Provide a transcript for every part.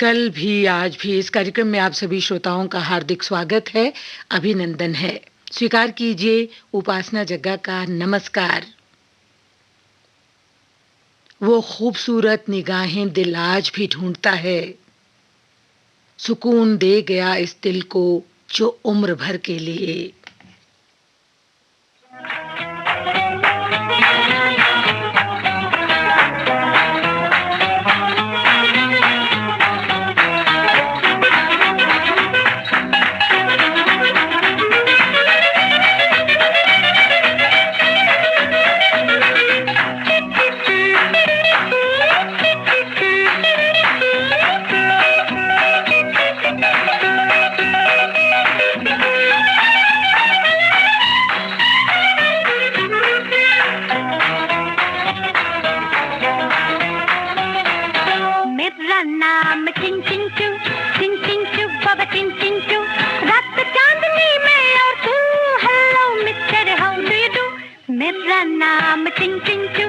कल भी आज भी इस कार्यक्रम में आप सभी श्रोताओं का हार्दिक स्वागत है, अभिनंदन है। स्वीकार कीजिए उपासना जग्गा का नमस्कार। वो खूबसूरत निगाहें दिल आज भी ढूंढता है, सुकून दे गया इस दिल को जो उम्र भर के लिए। मेरा नाम चिंग चिंग चू बाबा चिंग चिंग चू, रात चांदनी में और तू hello mister how do you do. मेरा नाम चिंग चिंग चू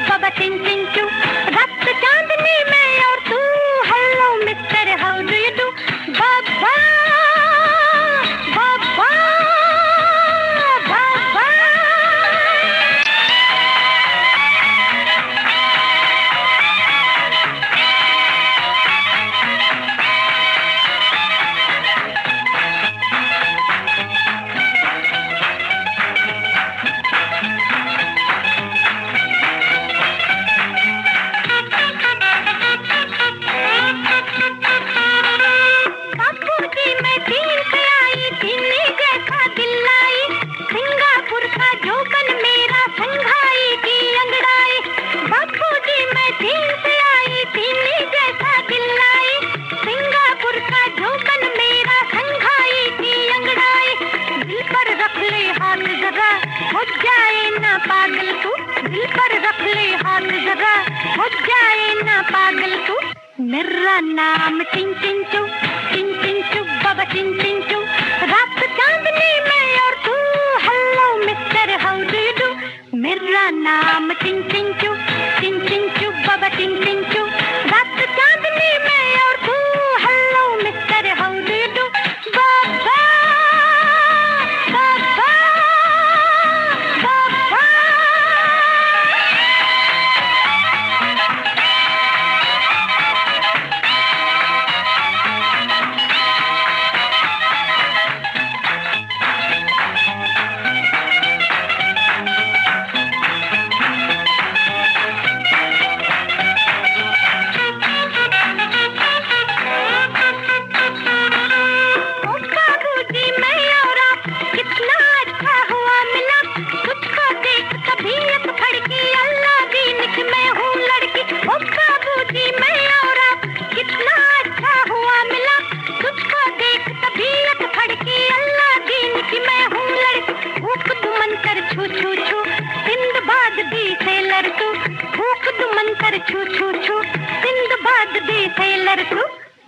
बाबा चिंग चिंग चू, रात चांदनी में और तू hello mister how do you do. बाबा बाबा बाबा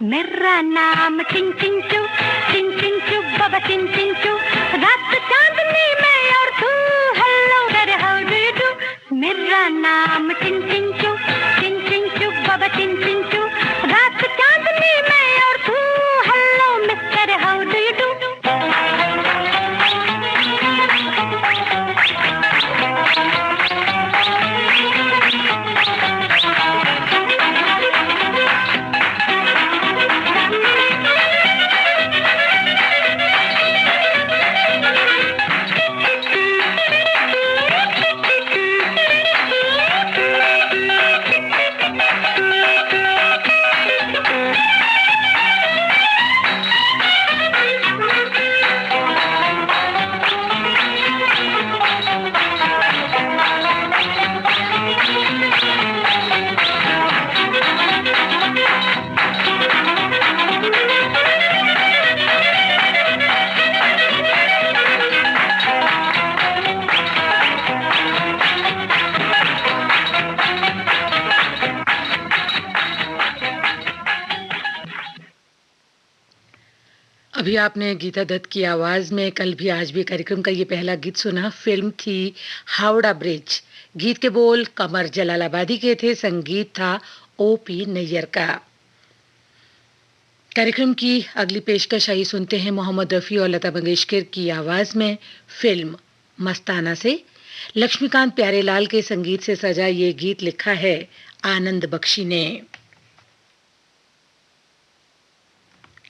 मेरा नाम चिंग चिंग चू बाबा चिंग चिंग चू, रात चांदनी में और तू हेलो डर हाउ डू यू डू। मेरा नाम चिंग चिंग चू बाबा चिंग चिंग चू, रात चांदनी में और तू hello mister how do you do. अभी आपने गीता दत्त की आवाज में कल भी आज भी कार्यक्रम का ये पहला गीत सुना। फिल्म थी हावड़ा ब्रिज। गीत के बोल कमर जलालाबादी के थे, संगीत था ओपी नैयर का। कार्यक्रम की अगली पेशकश आई सुनते हैं मोहम्मद रफ़ी और लता मंगेशकर की आवाज में फिल्म मस्ताना से। लक्ष्मीकांत प्यारेलाल के संगीत से सजा ये गीत लिखा है आनंद बख्शी ने।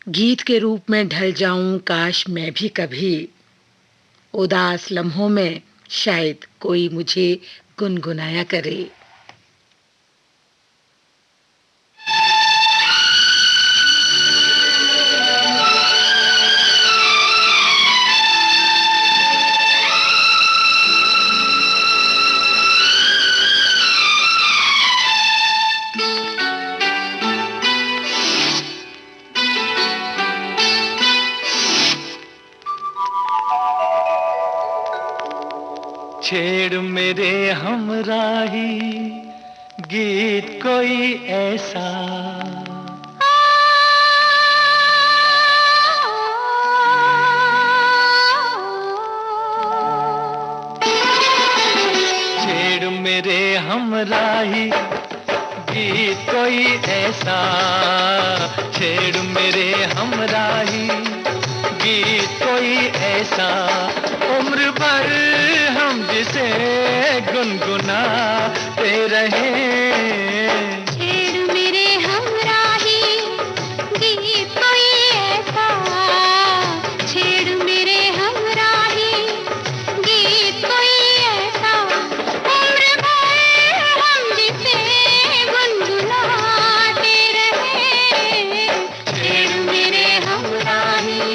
गीत के रूप में ढल जाऊं काश मैं भी कभी, उदास लम्हों में शायद कोई मुझे गुनगुनाया करे। छेड़ मेरे हमराही गीत कोई ऐसा, छेड़ मेरे हमराही गीत कोई ऐसा, छेड़ मेरे हमराही गीत कोई ऐसा, उम्र भर हम जिसे गुनगुनाते रहे। छेड़ मेरे हमराही गीत कोई ऐसा, छेड़ मेरे हमराही गीत कोई ऐसा, उम्र भर हम जिसे गुनगुनाते रहे। छेड़ मेरे हमराही।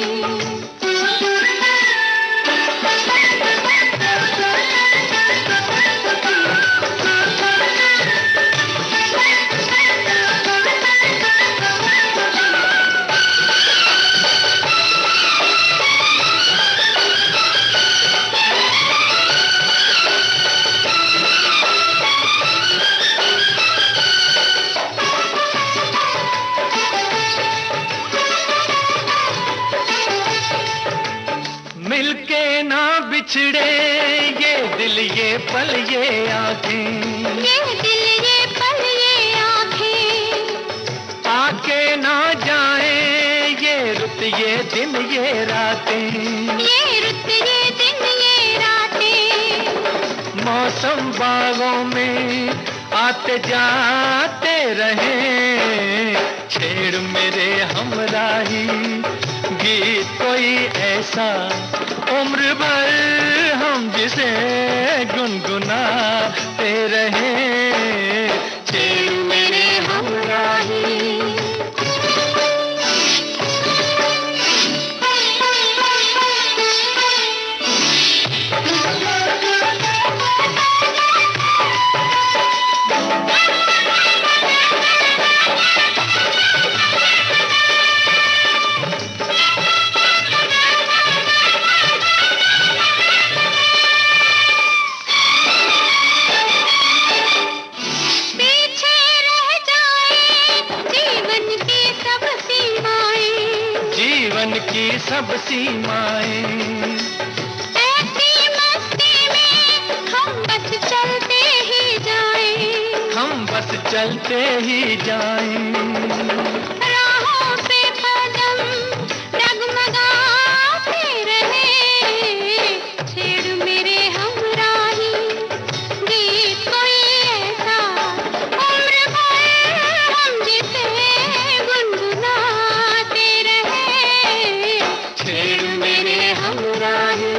मिलके ना बिछड़े ये दिल ये पल ये आंखें, ये दिल ये पल ये आँखें, आके ना जाए ये रुत ये दिन ये रातें, ये रुत ये दिन ये रातें, मौसम बागों में आते जाते रहे। छेड़ मेरे हमराही गीत कोई ऐसा, उम्र भर हम जिसे गुनगुनाते रहे। छेड़ मेरे हमराही। पीछे रह जाए जीवन की सब सीमाएं, जीवन की सब सीमाएं, ऐसी मस्ती में हम बस चलते ही जाएं, हम बस चलते ही जाएं। राहों पे कदम डगमगाते रहे। छेड़ मेरे हमराही गीत कोई ऐसा, उम्र भर हम जिसे गुनगुनाते रहे। छेड़ मेरे हमराही।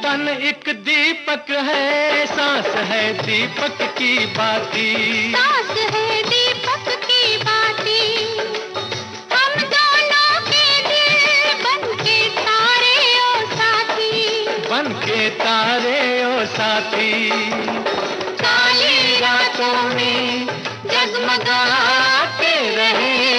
तन एक दीपक है, सांस है दीपक की बाती, सांस है दीपक की बाती, हम दोनों के दिल बनके तारे ओ साथी, बनके तारे ओ साथी। काली रातों में जगमगाते रहे।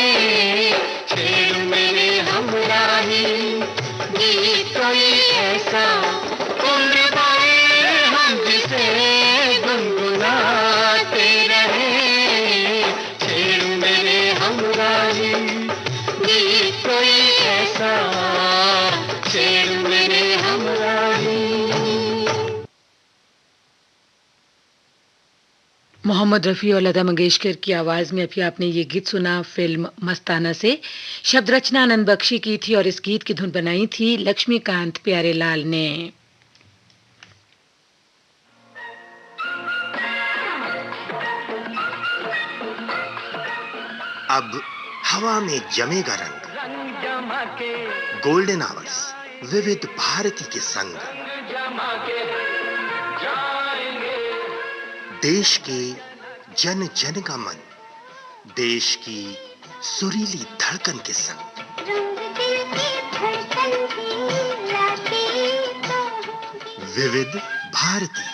मोहम्मद रफ़ी और लता मंगेशकर की आवाज में अभी आपने ये गीत सुना फिल्म मस्ताना से। शब्द रचना आनंद बख्शी की थी और इस गीत की धुन बनाई थी लक्ष्मीकांत प्यारेलाल ने। अब हवा में जमेगा रंग, गोल्डन आवर्स विविध भारती के संग। देश के जन जन का मन, देश की सुरीली धड़कन के संग। विविध भारती।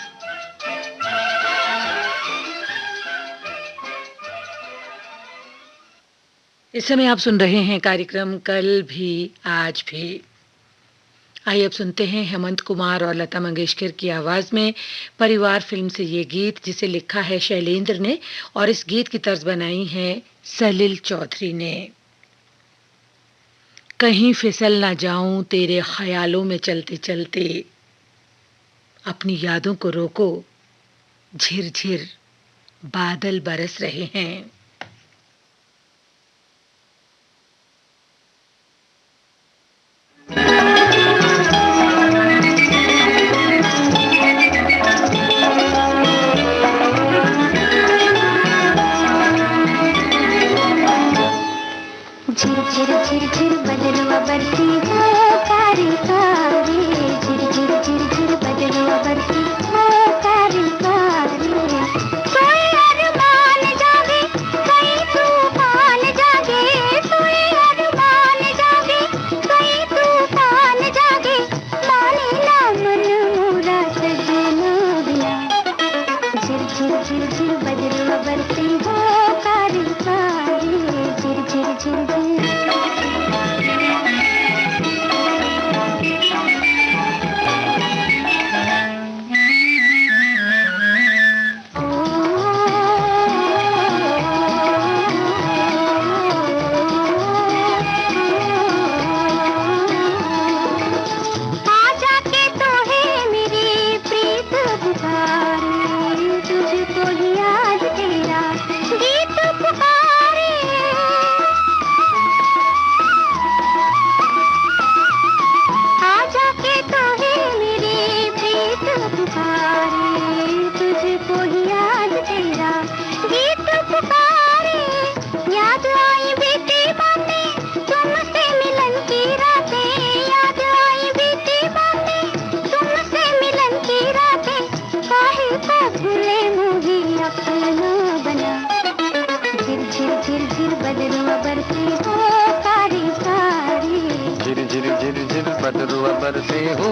इस समय आप सुन रहे हैं कार्यक्रम कल भी आज भी। आइए अब सुनते हैं हेमंत कुमार और लता मंगेशकर की आवाज में परिवार फिल्म से ये गीत, जिसे लिखा है शैलेंद्र ने और इस गीत की तर्ज बनाई है सलील चौधरी ने। कहीं फिसल ना जाऊं तेरे ख्यालों में चलते चलते, अपनी यादों को रोको झिरझिर बादल बरस रहे हैं। झिर झिर झिर बदलवा बरसी है कारी कारी, झिर झिर झिर झिर बदलवा बरसी है कारी कारी। कोई अरमान जागे कोई तूफान जागे, कोई अरमान जागे कोई तूफान जागे, माने ना मन मोरा सजना बिना। झिर झिर झिर झिर बदलवा बरसी है कारी कारी, झिर झिर झिर झिर। बदरुआ बरसे हो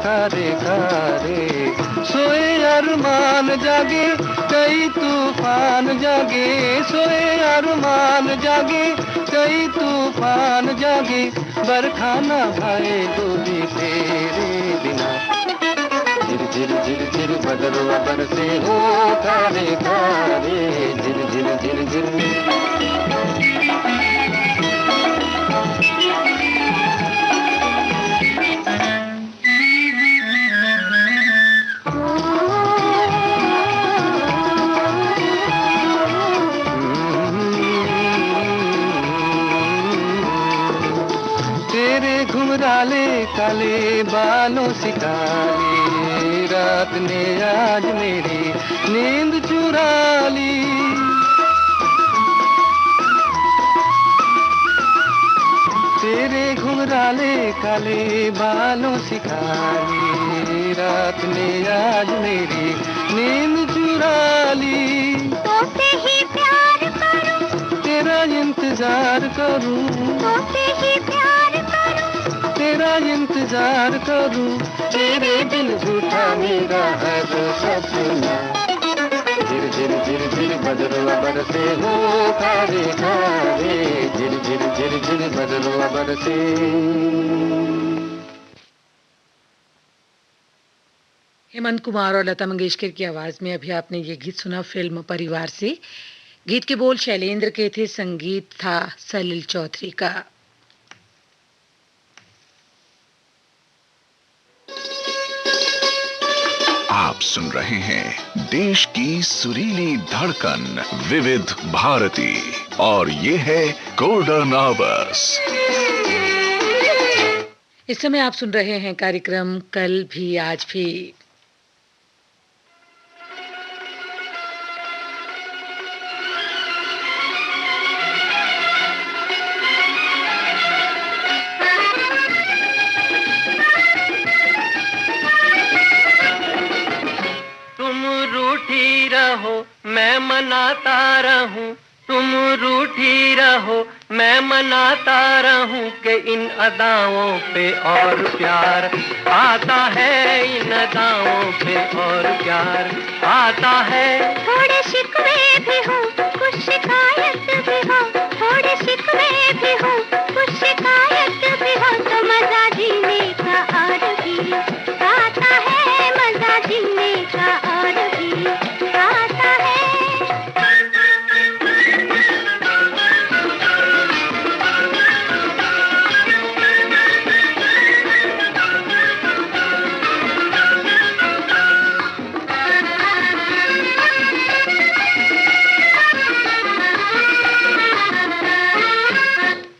खारे खारे, सोए अरमान जागे कई तूफान जागे, सोए अरमान जागे कई तूफान जागे, बरखा ना भाए डोली तेरे बिना। झिर झिर झिर झिर बदरुआ बरसे हो खारे खारे, झिर झिर झिर झिर। घुंघराले काले बालों से काली, रात ने आज मेरी नींद चुरा ली। तेरे घुंघराले काले बालों से काली, रात ने आज मेरी नींद चुरा ली। तोसे ही प्यार करूं, तेरा इंतजार करूं, तोसे ही प्यार तेरा इंतजार करूं, तेरे दिल झूठा मेरा हर सपना। झिर झिर झिर झिर बदरुआ बरसे हो खारे खारे, झिर झिर झिर झिर बदरुआ बरसे। हेमंत कुमार और लता मंगेशकर की आवाज में अभी आपने ये गीत सुना फिल्म परिवार से। गीत के बोल शैलेंद्र के थे, संगीत था सलील चौधरी का। आप सुन रहे हैं देश की सुरीली धड़कन विविध भारती और ये है गोल्डन आवर्स। इस समय आप सुन रहे हैं कार्यक्रम कल भी आज भी। मैं मनाता रहूं, तुम रूठी रहो मैं मनाता रहूं कि इन अदाओं पे और प्यार आता है, इन अदाओं पे और प्यार आता है। थोड़े शिकवे भी हो कुछ शिकायत भी हो, थोड़े शिकवे भी हो कुछ शिकायत भी हो, तो मजा जीने का और भी आता है, मजा जीने का और भी आता है।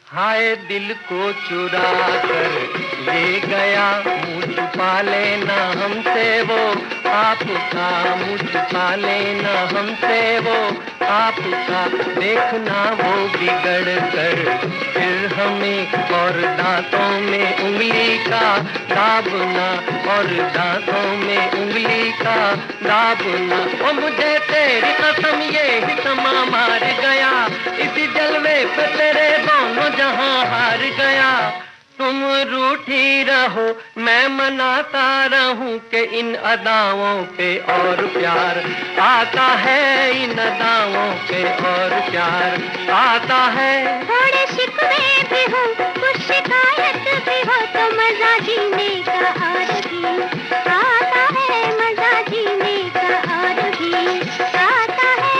हाय दिल को चुरा कर ले गया, मुँह छुपा लेना हमसे वो आपका, मुँह छुपा लेना हमसे वो आपका, देखना वो बिगड़ कर फिर हमें और दांतों में उंगली का दाबना, और दांतों में उंगली का दाबना। ओ मुझे तेरी कसम ये ही समा मार गया, इसी जलवे पे तेरे दोनों जहां हार गया। तुम रूठी रहो मैं मनाता रहूं कि इन अदाओं पे और प्यार आता है, इन अदाओं पे और प्यार आता है। थोड़े शिकवे भी हो कुछ शिकायत भी हो, तो मजा जीने का और भी आता है, मजा जीने का और भी आता है।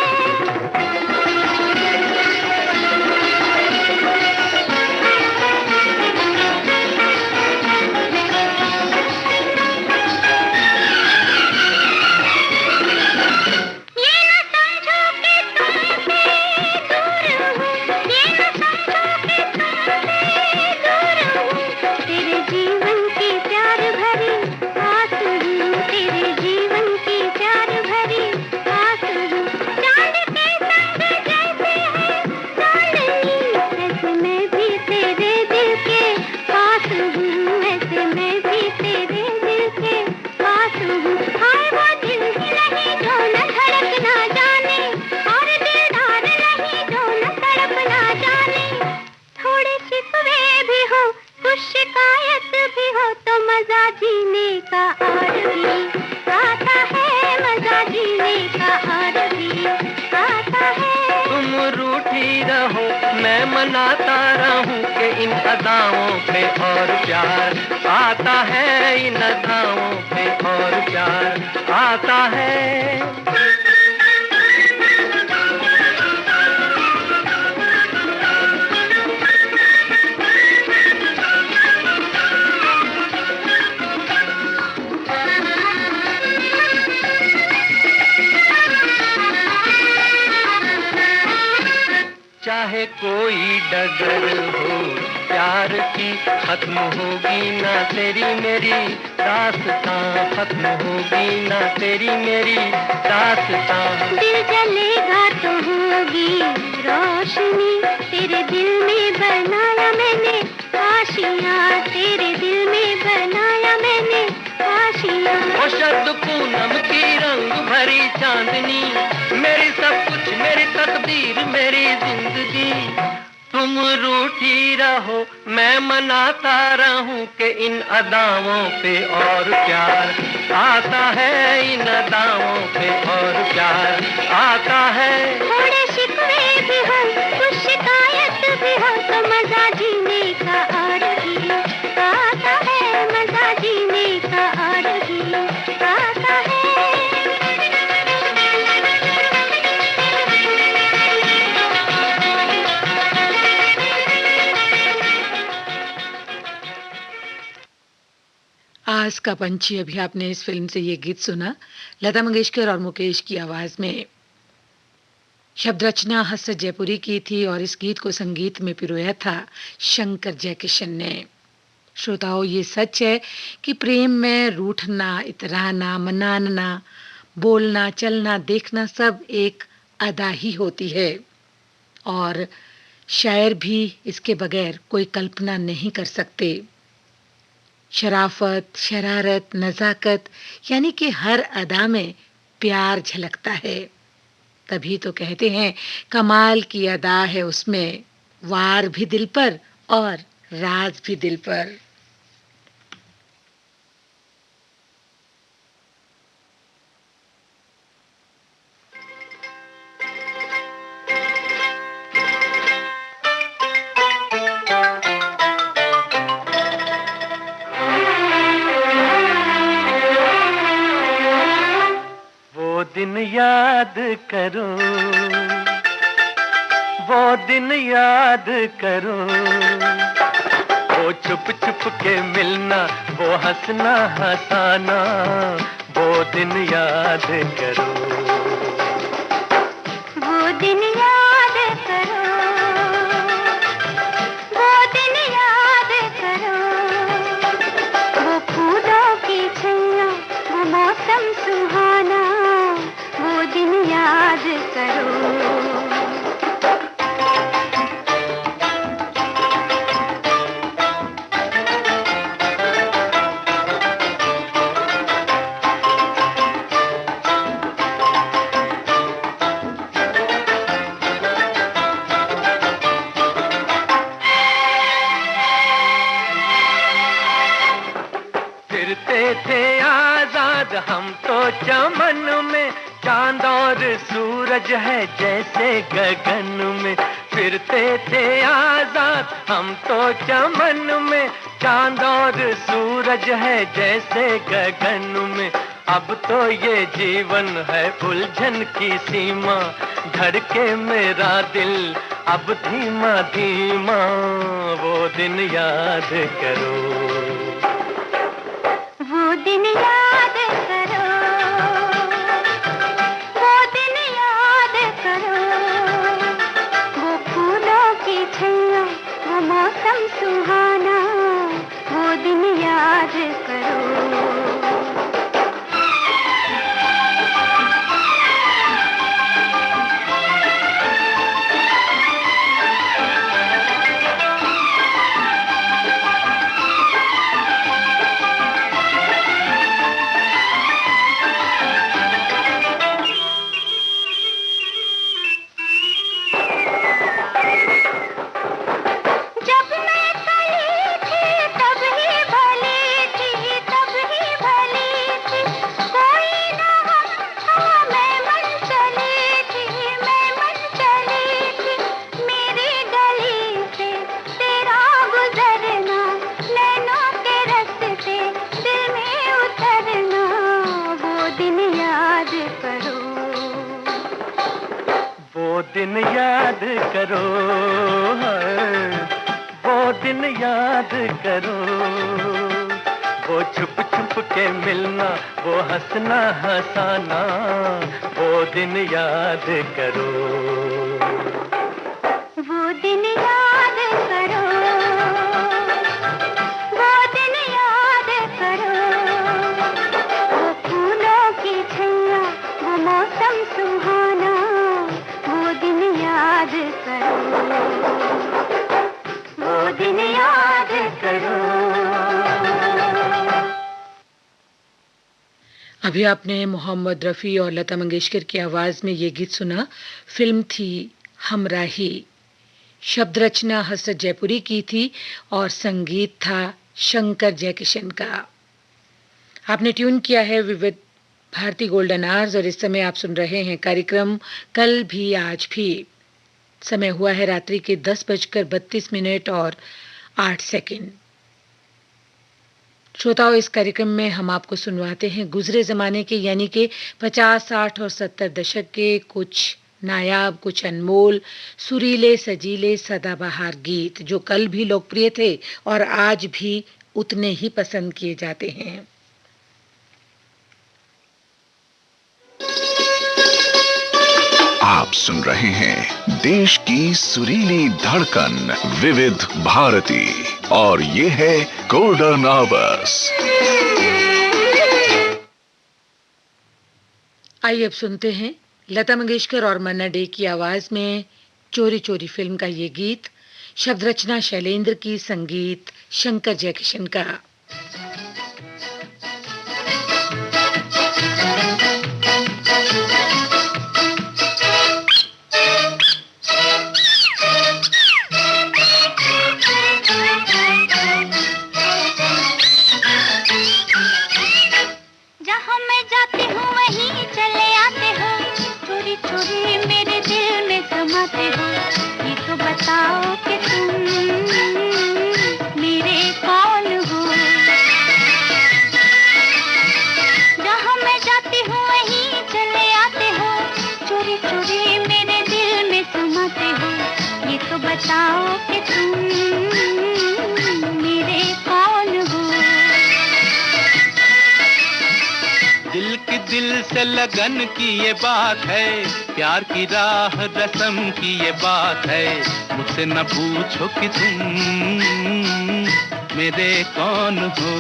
मनाता रहूं कि इन अदाओं पे और प्यार आता है, इन अदाओं पे और प्यार आता है। चाहे कोई डगर हो प्यार की, खत्म होगी ना तेरी मेरी दास्तां, खत्म होगी ना तेरी मेरी दास्तां। दिल जलेगा तो होगी रोशनी, तेरे दिल में बनाया मैंने आशियाँ, तेरे दिल में बनाया मैंने आशियाँ। ओ शरद पूनम की रंग भरी चांदनी, मेरी सब कुछ मेरी तकदीर मेरी जिंदगी। तुम रूठी रहो मैं मनाता रहूं कि इन अदाओं पे और प्यार आता है, इन अदाओं पे और प्यार आता है। थोड़े शिकवे भी हो कुछ शिकायत भी हो, तो मजा जीने का और भी आता है, मजा जीने का और भी आता है। आकाश का पंछी, अभी आपने इस फिल्म से ये गीत सुना, लता मंगेशकर और मुकेश की आवाज में। शब्द रचना हसरत जयपुरी की थी और इस गीत को संगीत में पिरोया था शंकर जयकिशन ने। श्रोताओं, ये सच है कि प्रेम में रूठना, इतराना, मनाना, बोलना, चलना, देखना सब एक अदा ही होती है और शायर भी इसके बगैर कोई कल्पना नहीं कर सकते। शराफत, शरारत, नजाकत यानी कि हर अदा में प्यार झलकता है। तभी तो कहते हैं कमाल की अदा है उसमें, वार भी दिल पर और राज भी दिल पर। दिन याद करो, वो दिन याद करो, वो छुप छुप के मिलना, वो हंसना हंसाना, वो दिन याद करो। वो दिन याद करो, वो दिन याद करो, वो फूलों की छैया, वो मौसम सुहाना, वो दिन याद करो। फिरते थे आजाद हम तो चमन में, चांद और सूरज है जैसे गगन में। फिरते थे आजाद हम तो चमन में, चांद और सूरज है जैसे गगन में। अब तो ये जीवन है उलझन की सीमा, धड़के मेरा दिल अब धीमा धीमा, वो दिन याद करो। वो दिन याद करो, वो दिन याद करो, वो फूलों की छैया, वो मौसम सुहाना, वो दिन याद करो। दिन याद करो, वो दिन याद करो, वो छुप छुप के मिलना, वो हंसना हंसाना, वो दिन याद करो। वो दिन याद करो, वो दिन याद करो, वो फूलों की छैया, वो मौसम सुहाना, वो दिन याद करो, वो दिन याद करो। अभी आपने मोहम्मद रफ़ी और लता मंगेशकर की आवाज में ये गीत सुना। फिल्म थी हमराही। शब्द रचना हसरत जयपुरी की थी और संगीत था शंकर जयकिशन का। आपने ट्यून किया है विविध भारती गोल्डन आवर्स और इस समय आप सुन रहे हैं कार्यक्रम कल भी आज भी। समय हुआ है रात्रि के 10:32 और 8 श्रोताओं, इस कार्यक्रम में हम आपको सुनवाते हैं गुजरे जमाने के यानी कि 50, 60 और 70 दशक के कुछ नायाब, कुछ अनमोल, सुरीले, सजीले, सदाबहार गीत जो कल भी लोकप्रिय थे और आज भी उतने ही पसंद किए जाते हैं। आप सुन रहे हैं देश की सुरीली धड़कन विविध भारती और ये है गोल्डन आवर्स। आइए अब सुनते हैं लता मंगेशकर और मन्ना डे की आवाज में चोरी चोरी फिल्म का ये गीत। शब्द रचना शैलेंद्र की, संगीत शंकर जयकिशन का। जहाँ मैं जाती हूँ वहीं चले आते हो, चोरी चोरी मेरे दिल में समाते हो। ये तो बताओ कि तुम मेरे कौन हो। जहाँ मैं जाती हूँ वहीं चले आते हो, चोरी चोरी मेरे दिल में समाते हो। ये तो बताओ कि तुम मेरे कौन हो। दिल की दिल से लगन की ये बात है, प्यार की राह रस्म की ये बात है। मुझसे न पूछो कि तुम मेरे कौन हो।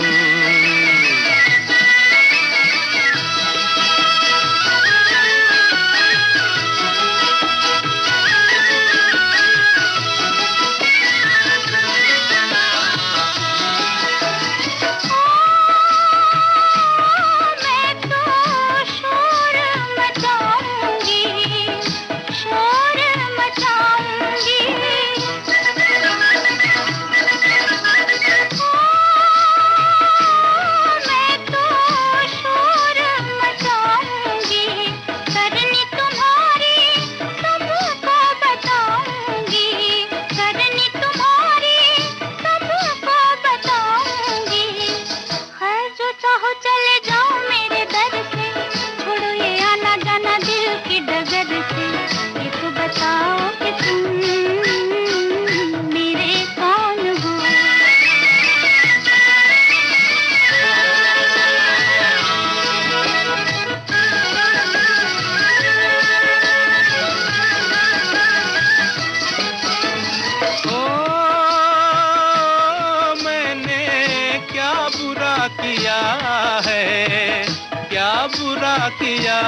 किया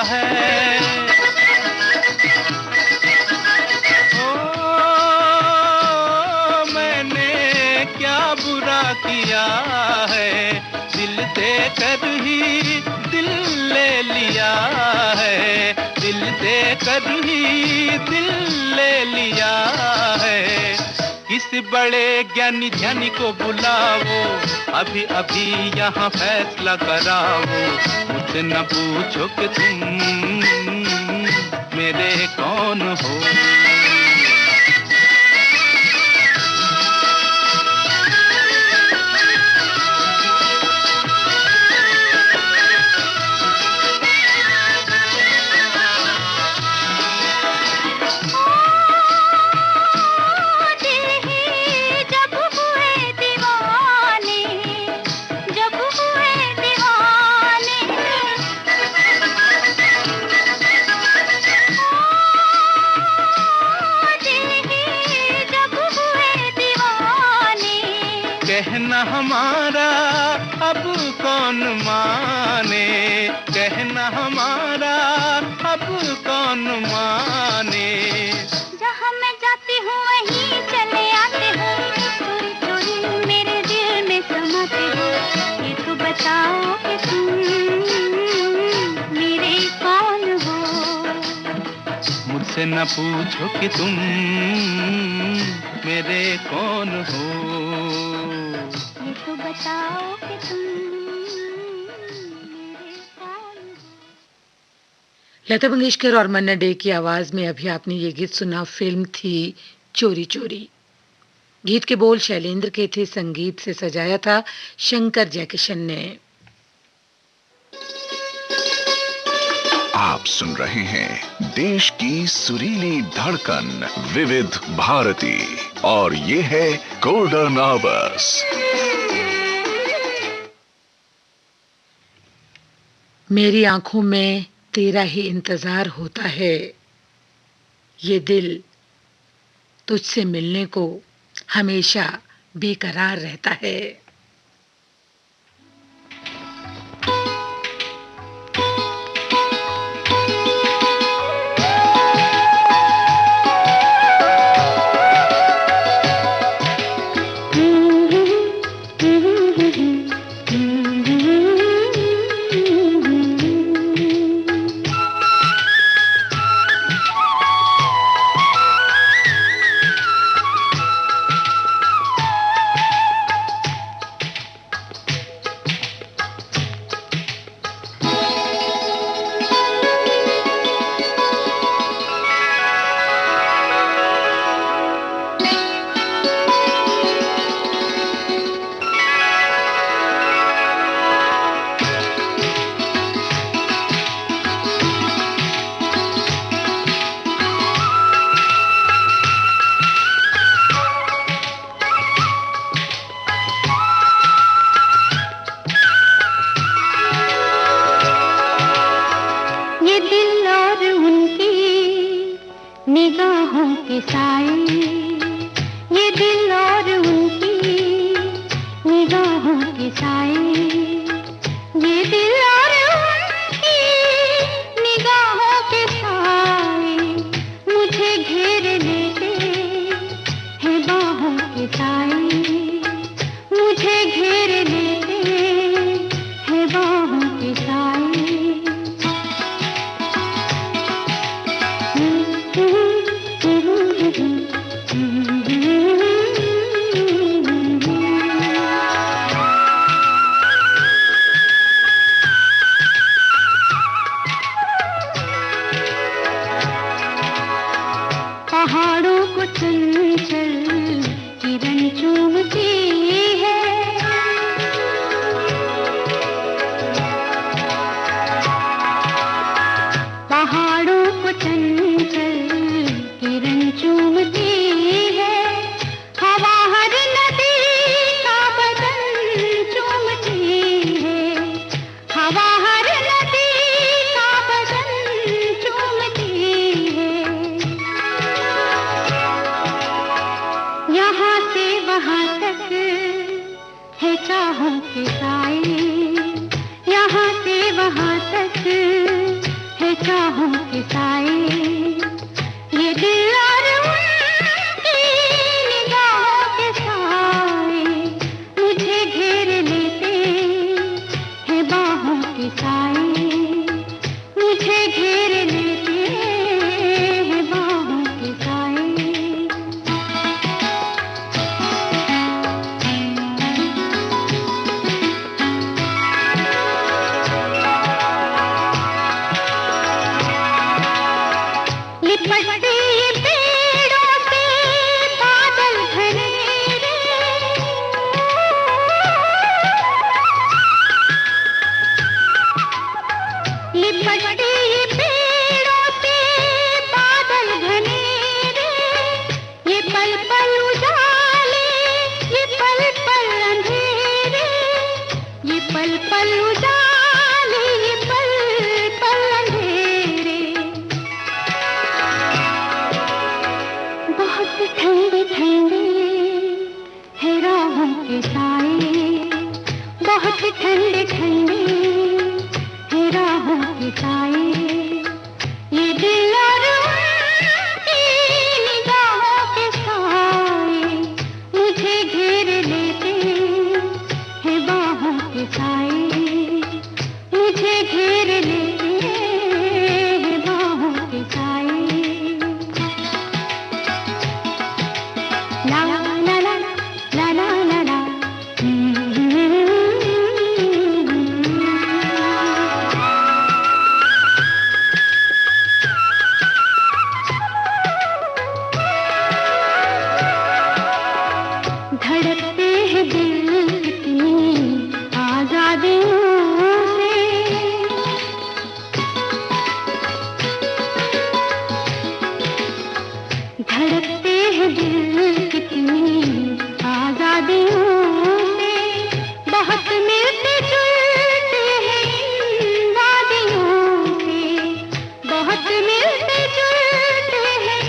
है ओ मैंने क्या बुरा किया है, दिल दे कर ही दिल ले लिया है, दिल दे कर ही दिल ले लिया है। किस बड़े ज्ञानी ध्यानी को बुलाओ, अभी अभी यहाँ फैसला कराओ। मुझसे न पूछो कि तुम मेरे कौन हो। कहना हमारा अब कौन माने, कहना हमारा अब कौन माने। जहाँ मैं जाती हूँ वहीं चले आते हो, चोरी चोरी मेरे दिल में समाते हो। ये तो बताओ कि तुम मेरे कौन हो। मुझसे न पूछो कि तुम मेरे कौन हो। तो बताओ कि तुम मेरे कौन हो। लता मंगेशकर और मन्ना डे की आवाज में अभी आपने ये गीत सुना। फिल्म थी चोरी चोरी। गीत के बोल शैलेंद्र के थे, संगीत से सजाया था शंकर जयकिशन ने। आप सुन रहे हैं देश की सुरीली धड़कन विविध भारती और ये है गोल्डन आवर्स। मेरी आंखों में तेरा ही इंतजार होता है, ये दिल तुझसे मिलने को हमेशा बेकरार रहता है। निगाहों के साए, ये दिल और उनकी निगाहों के साए, ये दिल और उनकी निगाहों के साए मुझे घेर लेते हैं बाहों के साए, मुझे घेर लेते हैं बाहों के साए। पहाड़ों को चंचल किरण चूमती है, पहाड़ों को चंचल किरण चूमती है, हवा हर नदी का बदन चूमती है, हवा हर नदी का बदन चूमती है। यहाँ से वहाँ तक है चाहों के साए, यहाँ से वहाँ तक है चाहों के साए, ये दिल और उनकी निगाहों के साए मुझे घेर लेते हैं बाहों के साए, मुझे घेर लेते हैं बाहों के साए। लिपटते पेड़ों से बादल घनेरे, लिपटते पेड़ों से बादल घनेरे, ये पल पल उजाले, ये पल पल अंधेरे, ये पल पल उजाले, ये पल पल अंधेरे। बहुत ठंडे ठंडे है राहों के साए, बहुत ठंडे ठंडे है राहों के साए, ये दिल और उनकी निगाहों के साए मुझे घेर लेते हैं बाहों के साए, मुझे घेर लेते हैं बाहों के साए। La la la la la la la la. धड़कते हैं दिल कितनी आजादियों से, धड़कते हैं दिल कितनी आजादियों से, बहुत मिलते जुलते हैं इन वादियों से, बहुत मिलते जुलते हैं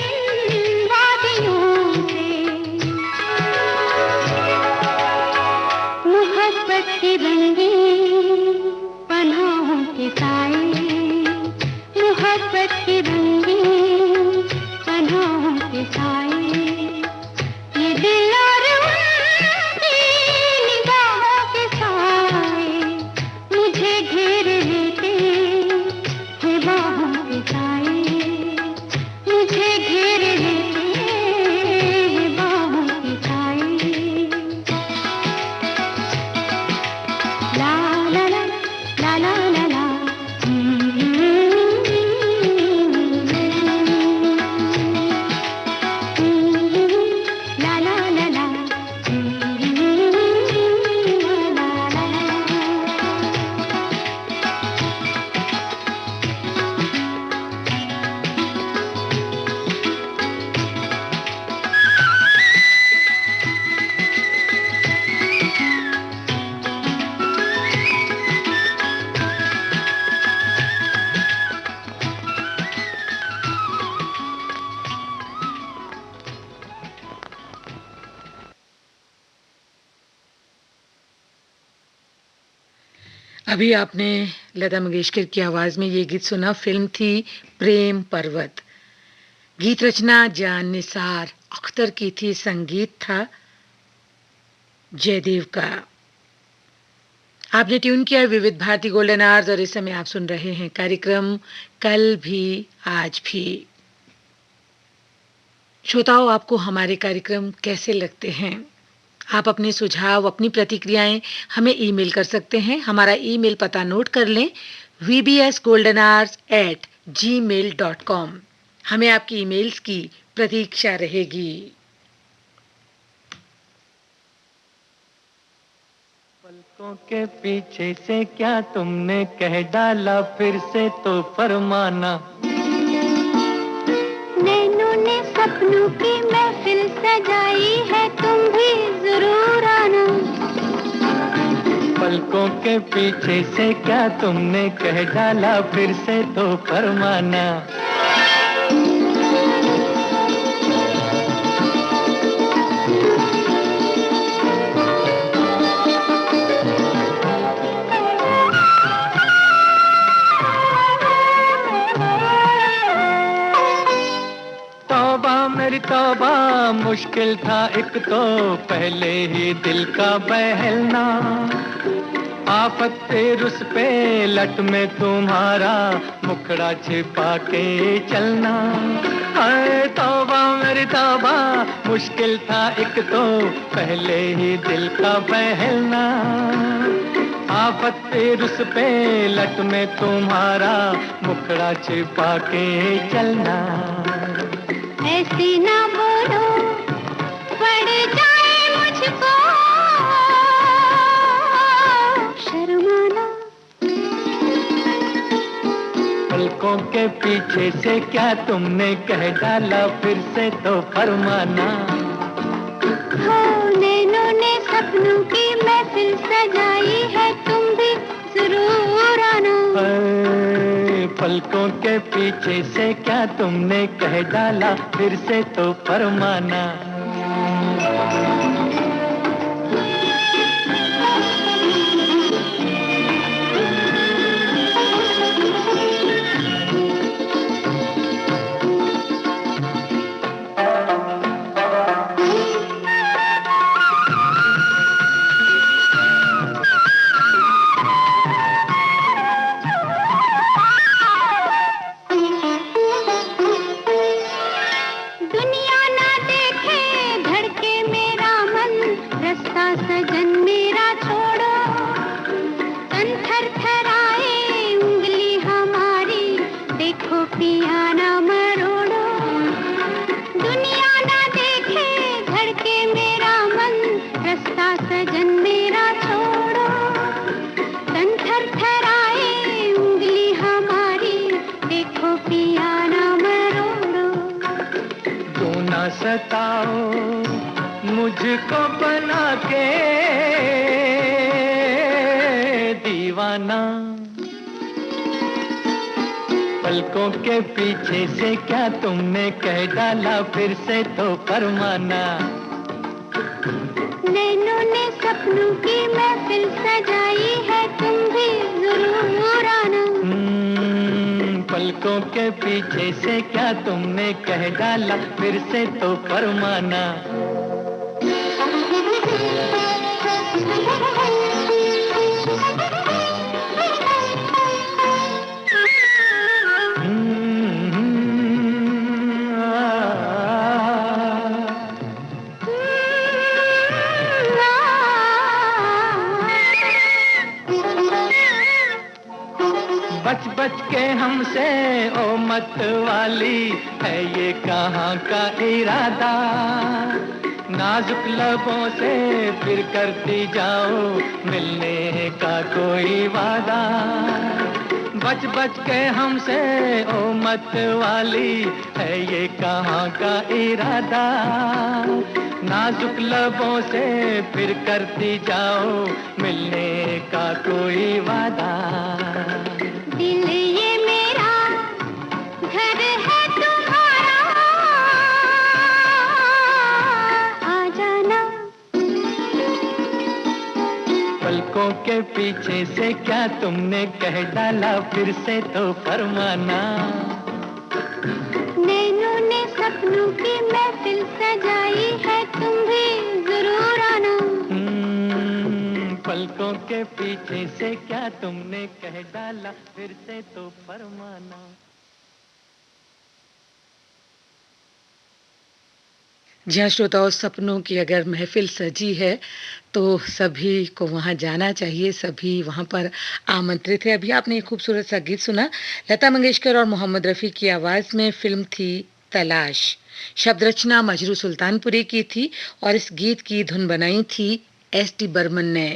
अभी आपने लता मंगेशकर की आवाज में ये गीत सुना। फिल्म थी प्रेम पर्वत। गीत रचना जान निसार अख्तर की थी, संगीत था जयदेव का। आपने ट्यून किया विविध भारती गोल्डन आवर्स और इस समय आप सुन रहे हैं कार्यक्रम कल भी आज भी। श्रोताओं, आपको हमारे कार्यक्रम कैसे लगते हैं? आप अपने सुझाव, अपनी प्रतिक्रियाएं हमें ईमेल कर सकते हैं। हमारा ईमेल पता नोट कर लें, vbsgoldenhours@gmail.com। हमें आपकी ईमेल्स की प्रतीक्षा रहेगी। पलकों के पीछे से क्या तुमने कह डाला, फिर से तो फरमाना। नैनों ने सपनों की महफिल सजाई है, तुम भी जरूर आना। पलकों के पीछे से क्या तुमने कह डाला, फिर से तो फरमाना। मेरी तौबा मुश्किल था एक तो पहले ही दिल का बहलना। आफत पे रुस पे लट में तुम्हारा मुखड़ा छिपा के चलना। हाय तौबा मेरी तौबा मुश्किल था एक तो पहले ही दिल का बहलना। आफत पे रुस पे लट में तुम्हारा मुखड़ा छिपा के चलना। ऐसे ना बोलो पड़ जाए मुझको शर्माना। पलकों के पीछे से क्या तुमने कह डाला, फिर से तो फरमाना। हो नैनों ने सपनों की महफिल सजाई है, तुम भी जरूर आना। पलकों के पीछे से क्या तुमने कह डाला, फिर से तो फरमाना। सताओ मुझको बना के दीवाना। पलकों के पीछे से क्या तुमने कह डाला, फिर से तो फरमाना। नैनों ने सपनों की महफिल सजाई है, तुम भी जरूर आना। पलकों के पीछे से क्या तुमने कह डाला, फिर से तो फरमाना। बच बच के हमसे ओ मत वाली है ये कहाँ का इरादा। नाजुक लबों से फिर करती जाओ मिलने का कोई वादा। बच बच के हमसे ओ मत वाली है ये कहाँ का इरादा। नाजुक लबों से फिर करती जाओ मिलने का कोई वादा। दिल ये मेरा घर है तुम्हारा, आ जाना। पलकों के पीछे से क्या तुमने कह डाला, फिर से तो फरमाना। नैनों ने सपनों की महफिल सजाई है, तुम भी जरूर आना। पलकों के पीछे से क्या तुमने कह डाला, फिर से तो फरमाना। जी हाँ श्रोताओं, सपनों की अगर महफिल सजी है तो सभी को वहाँ जाना चाहिए, सभी वहाँ पर आमंत्रित है। अभी आपने एक खूबसूरत सा गीत सुना, लता मंगेशकर और मोहम्मद रफ़ी की आवाज़ में। फिल्म थी तलाश। शब्द रचना मजरू सुल्तानपुरी की थी और इस गीत की धुन बनाई थी एस टी बर्मन ने।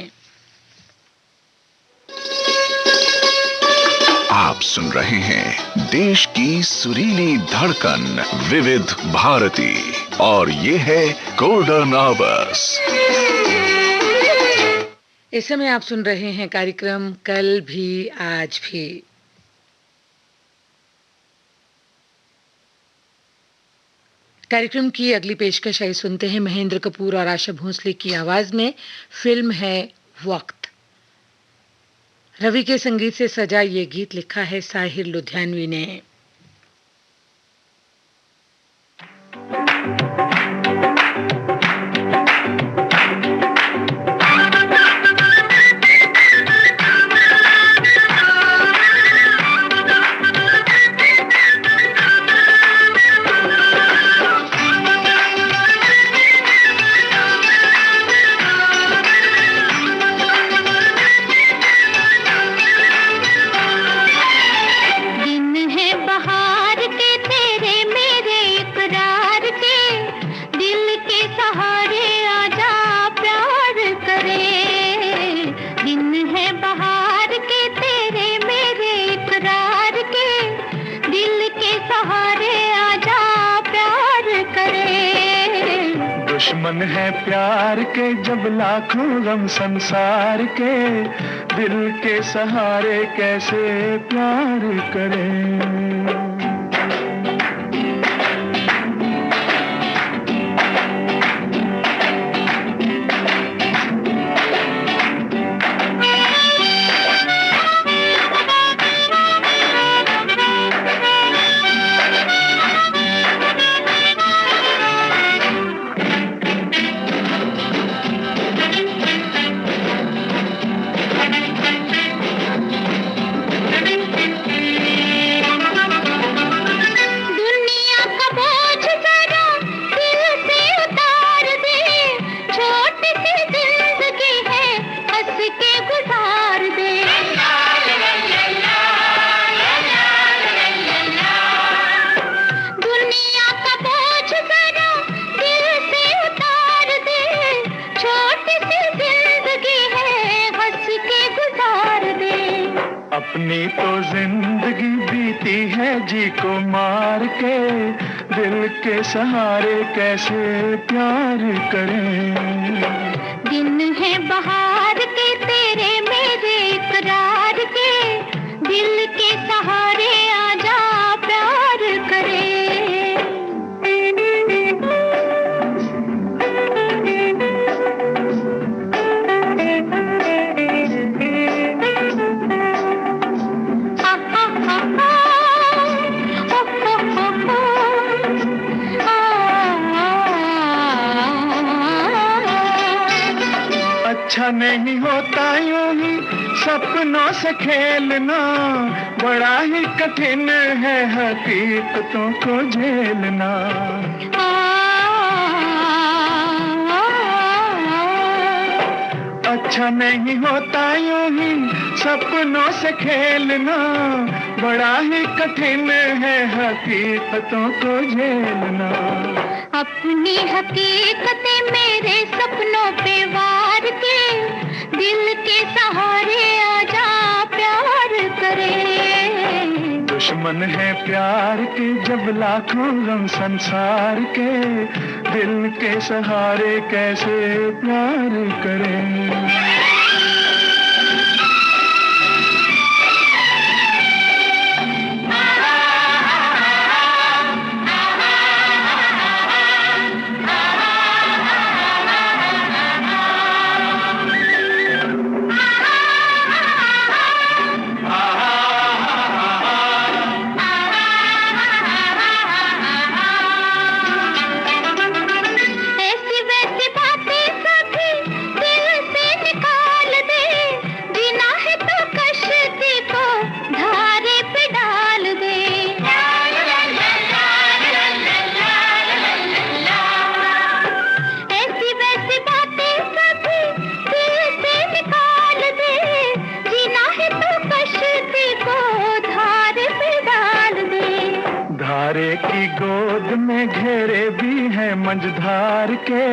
आप सुन रहे हैं देश की सुरीली धड़कन विविध भारती और ये है गोल्डन आवर्स। इस समय आप सुन रहे हैं कार्यक्रम कल भी आज भी। कार्यक्रम की अगली पेशकश आई सुनते हैं महेंद्र कपूर और आशा भोसले की आवाज में। फिल्म है वक्त। रवि के संगीत से सजा ये गीत लिखा है साहिर लुधियानवी ने। दुश्मन है प्यार के जब लाखों गम संसार के, दिल के सहारे कैसे प्यार करें। अपनी तो जिंदगी बीती है जी को मार के, दिल के सहारे कैसे प्यार करें। दिन है बहार के तेरे मेरे इकरार के, दिल के सहारे आजा प्यार करें। अच्छा नहीं होता यूं ही सपनों से खेलना, बड़ा ही कठिन है हकीकतों को झेलना। अच्छा नहीं होता यूं ही सपनों से खेलना, बड़ा ही कठिन है हकीकतों को झेलना। अपनी हकीकतें मेरे सपनों पे वार के, दिल के सहारे आजा प्यार करें। दुश्मन है प्यार के जब लाखों गम संसार के, दिल के सहारे कैसे प्यार करें। गोद में घेरे भी हैं मंझधार के,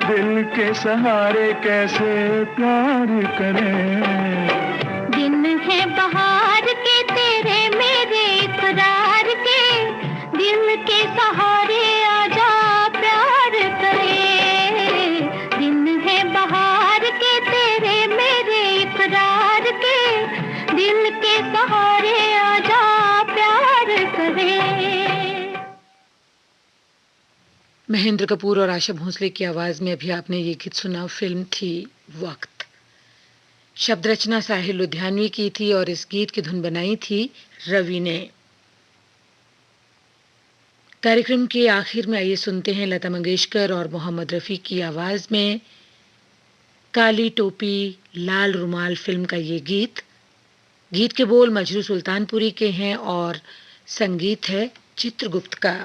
दिल के सहारे कैसे प्यार करें। दिन है बहार के तेरे मेरे इकरार के, दिल के सहारे आजा प्यार करे। दिन है बहार के तेरे मेरे इकरार के, दिल के सहारे आजा प्यार करे। महेंद्र कपूर और आशा भोसले की आवाज में अभी आपने ये गीत सुना। फिल्म थी वक्त। शब्द रचना साहिल लुधियानवी की थी और इस गीत की धुन बनाई थी रवि ने। कार्यक्रम के आखिर में आइए सुनते हैं लता मंगेशकर और मोहम्मद रफी की आवाज में काली टोपी लाल रुमाल फिल्म का ये गीत। गीत के बोल मजरू सुल्तानपुरी के हैं और संगीत है चित्रगुप्त का।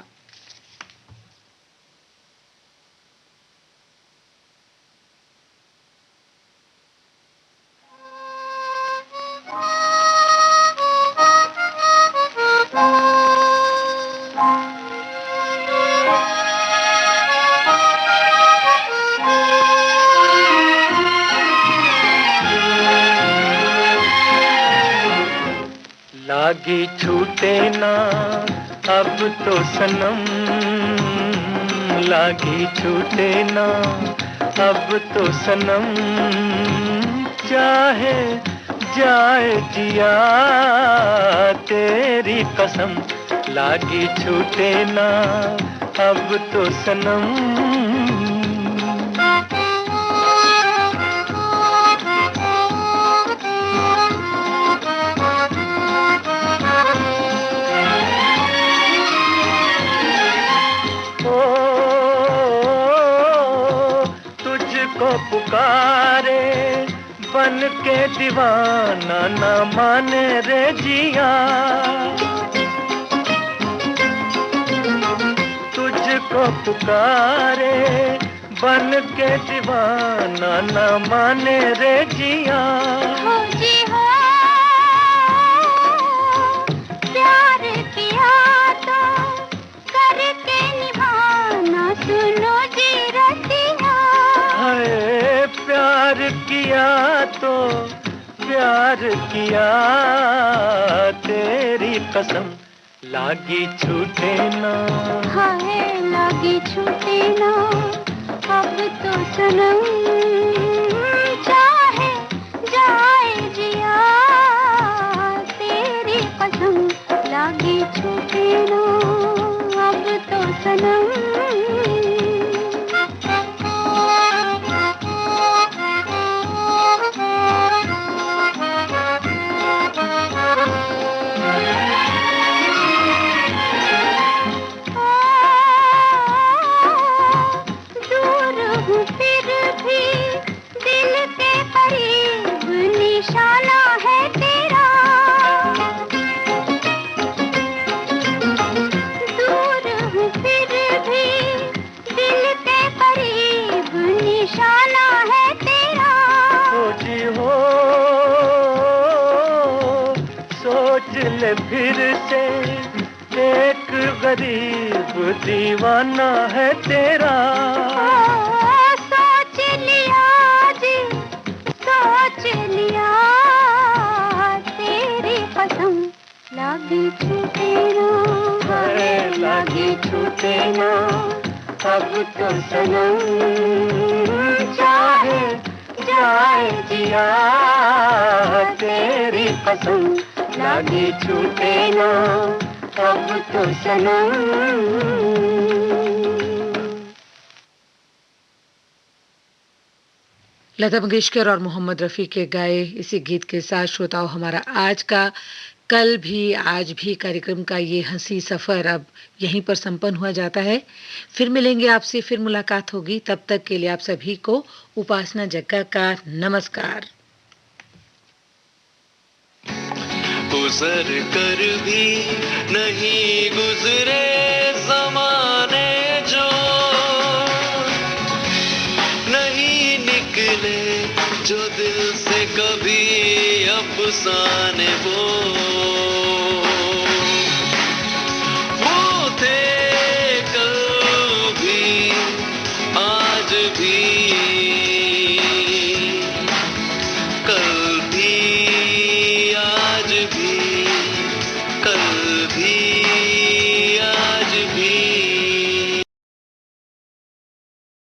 लागी छूटे ना अब तो सनम, लागी छूटे ना अब तो सनम, चाहे जाए जिया तेरी कसम। लागी छूटे ना अब तो सनम। पुकारे बन के दीवाना न माने रे जिया, तुझको पुकारे बन के दीवाना न माने रे जिया। हो जी हो प्यार किया तो करके निभाना, सुनो जी रसिया। प्यार किया तो प्यार किया तेरी कसम। लागी छूटे ना, हाय लागी छूटे ना अब तो सनम, चाहे जाए जिया तेरी कसम। लागी छूटे ना अब तो सनम। फिर से एक गरीब दीवाना है तेरा। सोच लिया जी सोच लिया तेरी कसम। लागी छूटे ना, लागी छूटे ना अब तो सनम, चाहे जाए जिया तेरी कसम। लागी छूटे ना अब तो सनम। लता मंगेशकर और मोहम्मद रफी के गाए इसी गीत के साथ श्रोताओं हमारा आज का कल भी आज भी कार्यक्रम का ये हंसी सफर अब यहीं पर संपन्न हुआ जाता है। फिर मिलेंगे आपसे, फिर मुलाकात होगी। तब तक के लिए आप सभी को उपासना जग्गा का नमस्कार। गुजर कर भी नहीं गुजरे ज़माने जो, नहीं निकले जो दिल से कभी अफसाने वो।